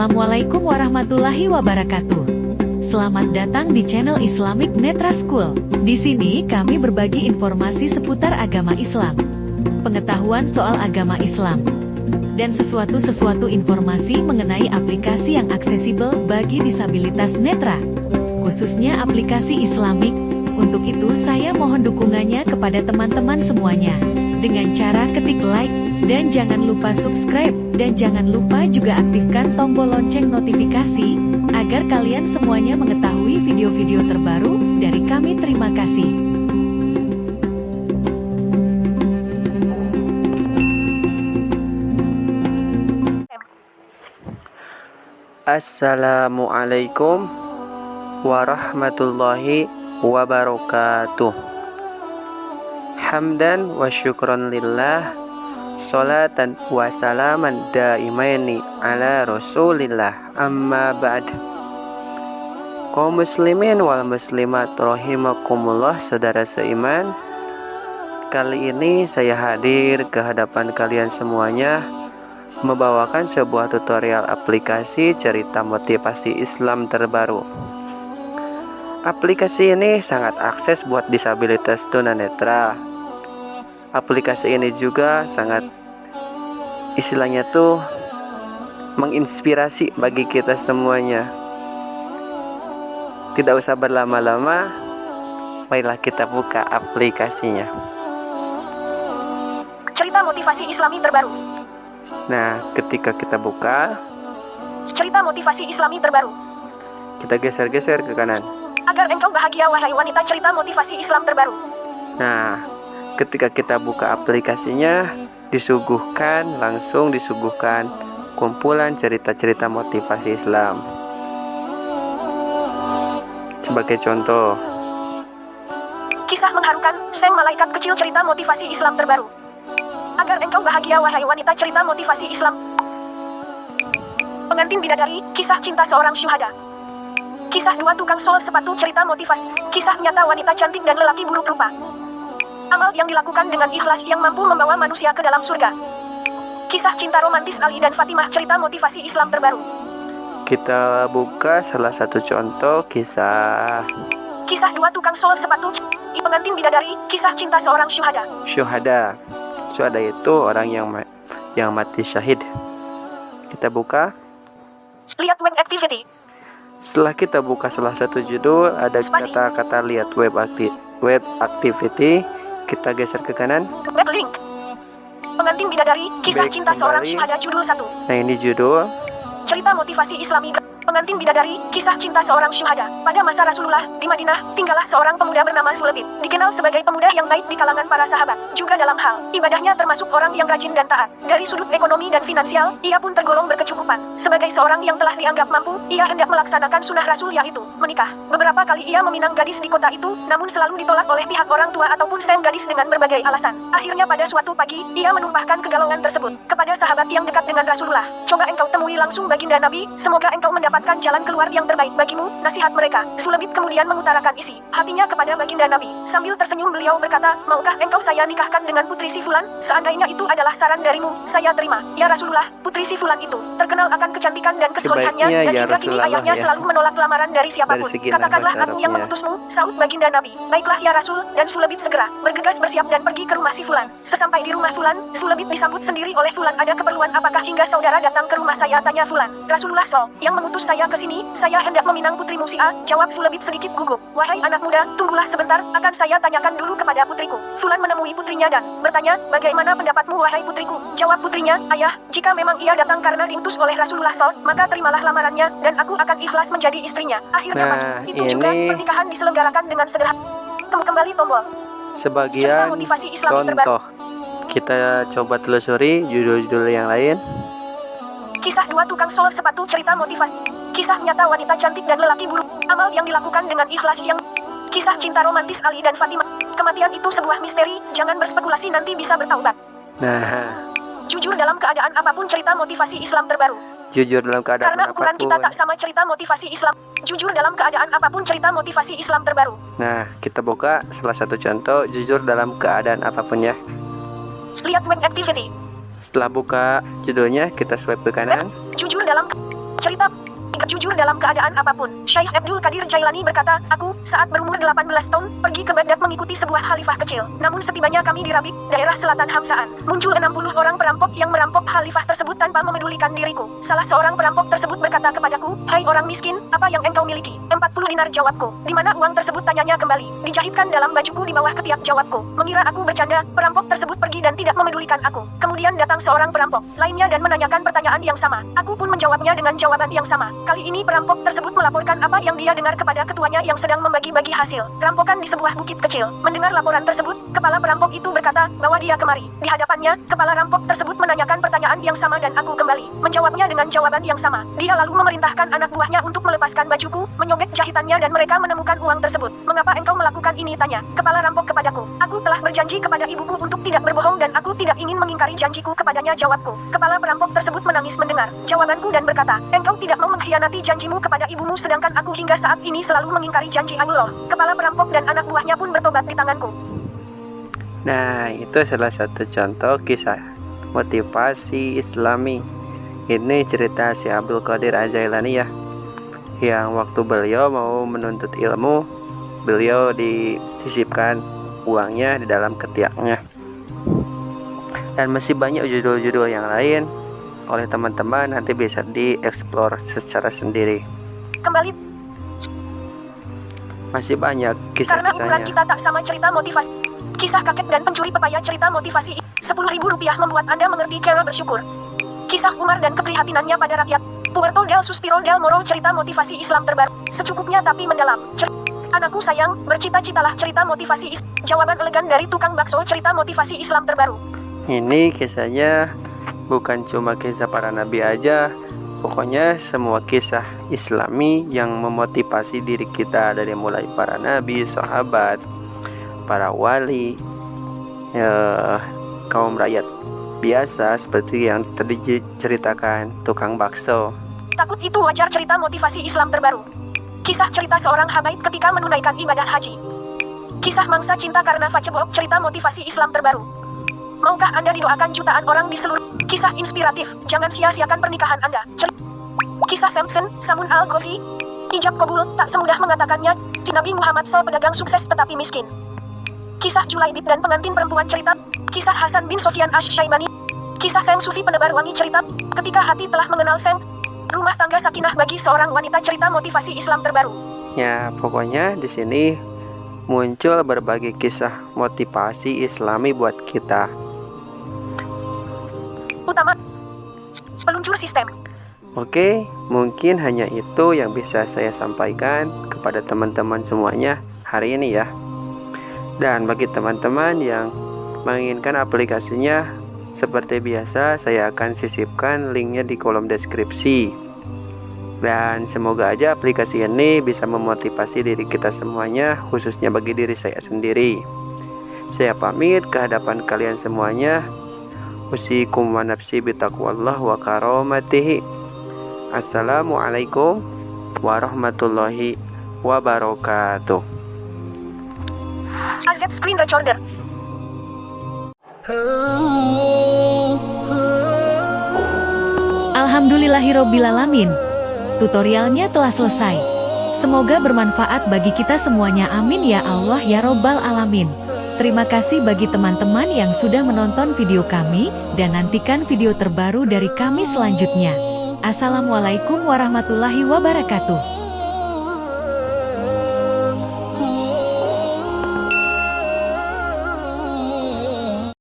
Assalamualaikum warahmatullahi wabarakatuh. Selamat datang di channel Islamic Netra School. Di sini kami berbagi informasi seputar agama Islam, pengetahuan soal agama Islam, dan sesuatu informasi mengenai aplikasi yang aksesibel bagi disabilitas netra, khususnya aplikasi Islamik. Untuk itu saya mohon dukungannya kepada teman-teman semuanya dengan cara ketik like dan jangan lupa subscribe, dan jangan lupa juga aktifkan tombol lonceng notifikasi agar kalian semuanya mengetahui video-video terbaru dari kami. Terima kasih. Assalamualaikum warahmatullahi wabarakatuh. Hamdan wa syukran lillah, salatan wa salaman daimaini ala rasulillah, amma ba'd. Kaum muslimin wal muslimat rahimakumullah, saudara seiman. Kali ini saya hadir ke hadapan kalian semuanya membawakan sebuah tutorial aplikasi cerita motivasi Islam terbaru. Aplikasi ini sangat akses buat disabilitas tunanetra. Aplikasi ini juga sangat istilahnya tuh menginspirasi bagi kita semuanya. Tidak usah berlama-lama, marilah kita buka aplikasinya. Cerita motivasi Islami terbaru. Nah, ketika kita buka, cerita motivasi Islami terbaru. kita geser-geser ke kanan. Agar engkau bahagia wahai wanita, cerita motivasi Islam terbaru. Nah, ketika kita buka aplikasinya, langsung disuguhkan kumpulan cerita-cerita motivasi Islam. Sebagai contoh, kisah mengharukan sang malaikat kecil, cerita motivasi Islam terbaru. Agar engkau bahagia wahai wanita, cerita motivasi Islam. Pengantin bidadari, kisah cinta seorang syuhada. Kisah dua tukang sol sepatu, cerita motivasi. Kisah nyata wanita cantik dan lelaki buruk rupa. Amal yang dilakukan dengan ikhlas yang mampu membawa manusia ke dalam surga. Kisah cinta romantis Ali dan Fatimah, cerita motivasi Islam terbaru. kita buka salah satu contoh kisah Kisah dua tukang sol sepatu, pengantin bidadari, kisah cinta seorang syuhada. Syuhada itu orang yang mati syahid. Kita buka. Lihat web activity. Setelah kita buka salah satu judul, ada kata-kata lihat web activity. Kita geser ke kanan. Web link. Pengantin bidadari, kisah Baik, cinta seorang kembali. syuhada, judul 1. Nah, ini judul. Cerita motivasi Islami. Pengantin bidadari, kisah cinta seorang syuhada. Pada masa Rasulullah, di Madinah, tinggallah seorang pemuda bernama Sulebit. Dikenal sebagai pemuda yang baik di kalangan para sahabat. Juga dalam hal ibadahnya termasuk orang yang rajin dan taat. Dari sudut ekonomi dan finansial, ia pun tergolong berkecukupan. Sebagai seorang yang telah dianggap mampu, ia hendak melaksanakan sunnah Rasul, yaitu menikah. Beberapa kali ia meminang gadis di kota itu, namun selalu ditolak oleh pihak orang tua ataupun sang gadis dengan berbagai alasan. Akhirnya pada suatu pagi, ia menumpahkan kegalauan tersebut kepada sahabat yang dekat dengan Rasulullah. Coba engkau temui langsung baginda Nabi, semoga engkau mendapatkan jalan keluar yang terbaik bagimu, nasihat mereka. Sulebit kemudian mengutarakan isi hatinya kepada baginda Nabi. Sambil tersenyum beliau berkata, maukah engkau saya nikahkan dengan putri si Fulan? Seandainya itu adalah saran darimu, saya terima. Ya Rasulullah, putri si Fulan itu terkenal akan kecantikan dan kesolehannya, dan ya hingga kini ayahnya selalu menolak lamaran dari siapapun. Dari segi Katakanlah bahasa aku yang Arabnya. mengutusmu, saud baginda Nabi. Baiklah ya Rasul, dan Sulebit segera bergegas bersiap dan pergi ke rumah si Fulan. Sesampai di rumah Fulan, Sulebit disambut sendiri oleh Fulan. Ada keperluan apakah hingga saudara datang ke rumah saya? Tanya Fulan. Rasulullah yang mengutus saya ke sini, saya hendak meminang putri Musia, jawab Sulebit sedikit gugup. Wahai anak muda, tunggulah sebentar, akan saya tanyakan dulu kepada putriku. Fulan menemui putrinya dan bertanya, bagaimana pendapatmu wahai putriku? Jawab putrinya, ayah, jika memang ia datang karena diutus oleh Rasulullah maka terimalah lamarannya, dan aku akan ikhlas menjadi istrinya. Akhirnya pagi itu juga pernikahan diselenggarakan dengan sederhana. Kembali tombol. Sebagian Motivasi Islami contoh. Kita coba telusuri judul-judul yang lain. Kisah dua tukang sol sepatu, cerita motivasi. Kisah nyata wanita cantik dan lelaki buruk. Amal yang dilakukan dengan ikhlas yang. Kisah cinta romantis Ali dan Fatimah. Kematian itu sebuah misteri, jangan berspekulasi, nanti bisa bertaubat. Nah, Jujur dalam keadaan apapun, cerita motivasi Islam terbaru. jujur dalam keadaan Karena ukuran kita tak sama, cerita motivasi Islam. Jujur dalam keadaan apapun, cerita motivasi Islam terbaru. Nah, kita buka salah satu contoh jujur dalam keadaan apapun ya. Lihat web activity. Setelah buka judulnya, kita swipe ke kanan. Jujur dalam Cerita jujur dalam keadaan apapun. Syekh Abdul Qadir Jailani berkata, aku, saat berumur 18 tahun, pergi ke Baghdad mengikuti sebuah khalifah kecil. Namun setibanya kami di Rabik, daerah selatan Hamsaan, muncul 60 orang perampok yang merampok khalifah tersebut tanpa memedulikan diriku. Salah seorang perampok tersebut berkata kepadaku, hai orang miskin, apa yang engkau miliki? 40 dinar jawabku. Di mana uang tersebut, tanyanya kembali. Dijahitkan dalam bajuku di bawah ketiak, jawabku. Mengira aku bercanda, perampok tersebut pergi dan tidak memedulikan aku. Kemudian datang seorang perampok lainnya dan menanyakan pertanyaan yang sama. Aku pun menjawabnya dengan jawaban yang sama. Kali ini perampok tersebut melaporkan apa yang dia dengar kepada ketuanya yang sedang membagi-bagi hasil rampokan di sebuah bukit kecil. Mendengar laporan tersebut, kepala perampok itu berkata, bawa dia kemari. Di hadapannya, kepala rampok tersebut menanyakan pertanyaan yang sama dan aku kembali menjawabnya dengan jawaban yang sama. Dia lalu memerintahkan anak buahnya untuk melepaskan bajuku, menyobek jahitannya dan mereka menemukan uang tersebut. Mengapa engkau melakukan ini? Tanya kepala rampok kepadaku. Aku telah berjanji kepada ibuku untuk tidak berbohong dan aku tidak ingin mengingkari janjiku kepadanya, jawabku. Kepala perampok tersebut menangis mendengar jawabanku dan berkata, engkau tidak mau mengkhianati janjimu kepada ibumu sedangkan aku hingga saat ini selalu mengingkari janji Allah. Kepala perampok dan anak buahnya pun bertobat di tanganku. Nah, itu salah satu contoh kisah motivasi Islami. Ini cerita si Abdul Qadir Jailani ya, yang waktu beliau mau menuntut ilmu, beliau disisipkan uangnya di dalam ketiaknya. Dan masih banyak judul-judul yang lain oleh teman-teman, nanti bisa dieksplor secara sendiri. Kembali, masih banyak karena ukuran kisah-kisahnya. kita tak sama. Cerita motivasi kisah kakek dan pencuri pepaya. Cerita motivasi Rp10.000 membuat Anda mengerti cara bersyukur. Kisah Umar dan keprihatinannya pada rakyat. Puerto del Suspiro del Moro. Cerita motivasi Islam terbaru, secukupnya tapi mendalam. Anakku sayang, bercita-citalah. Cerita motivasi jawaban elegan dari tukang bakso. Cerita motivasi Islam terbaru. Ini kisahnya bukan cuma kisah para nabi aja, pokoknya semua kisah Islami yang memotivasi diri kita, dari mulai para nabi, sahabat, para wali, kaum rakyat biasa seperti yang tadi diceritakan tukang bakso. Takut itu wajar. Cerita motivasi Islam terbaru. Kisah cerita seorang habaib ketika menunaikan ibadah haji. Kisah mangsa cinta karena Facebook. Cerita motivasi Islam terbaru. Maukah Anda didoakan jutaan orang di seluruh? Kisah inspiratif, jangan sia-siakan pernikahan Anda. Kisah Samson, Samun Al-Ghazi. Ijab kabul, tak semudah mengatakannya. Nabi Muhammad SAW pedagang sukses tetapi miskin. Kisah Julaibib dan pengantin perempuan. Cerita kisah Hasan bin Sofyan Asy-Syaibani. Kisah Seng Sufi penebar wangi. Cerita ketika hati telah mengenal Seng, rumah tangga sakinah bagi seorang wanita. Cerita motivasi Islam terbaru. Ya, pokoknya di sini muncul berbagai kisah motivasi Islami buat kita. Utama peluncur sistem. Oke, mungkin hanya itu yang bisa saya sampaikan kepada teman-teman semuanya hari ini ya. Dan bagi teman-teman yang menginginkan aplikasinya, seperti biasa saya akan sisipkan linknya di kolom deskripsi. Dan semoga aja aplikasi ini bisa memotivasi diri kita semuanya, khususnya bagi diri saya sendiri. Saya pamit ke hadapan kalian semuanya. Usikum wa nafsi bitaqwallah wa karamatihi. Assalamualaikum warahmatullahi wabarakatuh. AZ Screen Recorder. Alhamdulillahirobbilalamin. Tutorialnya telah selesai. Semoga bermanfaat bagi kita semuanya. Amin ya Allah ya Robbal Alamin. Terima kasih bagi teman-teman yang sudah menonton video kami, dan nantikan video terbaru dari kami selanjutnya. Assalamualaikum warahmatullahi wabarakatuh.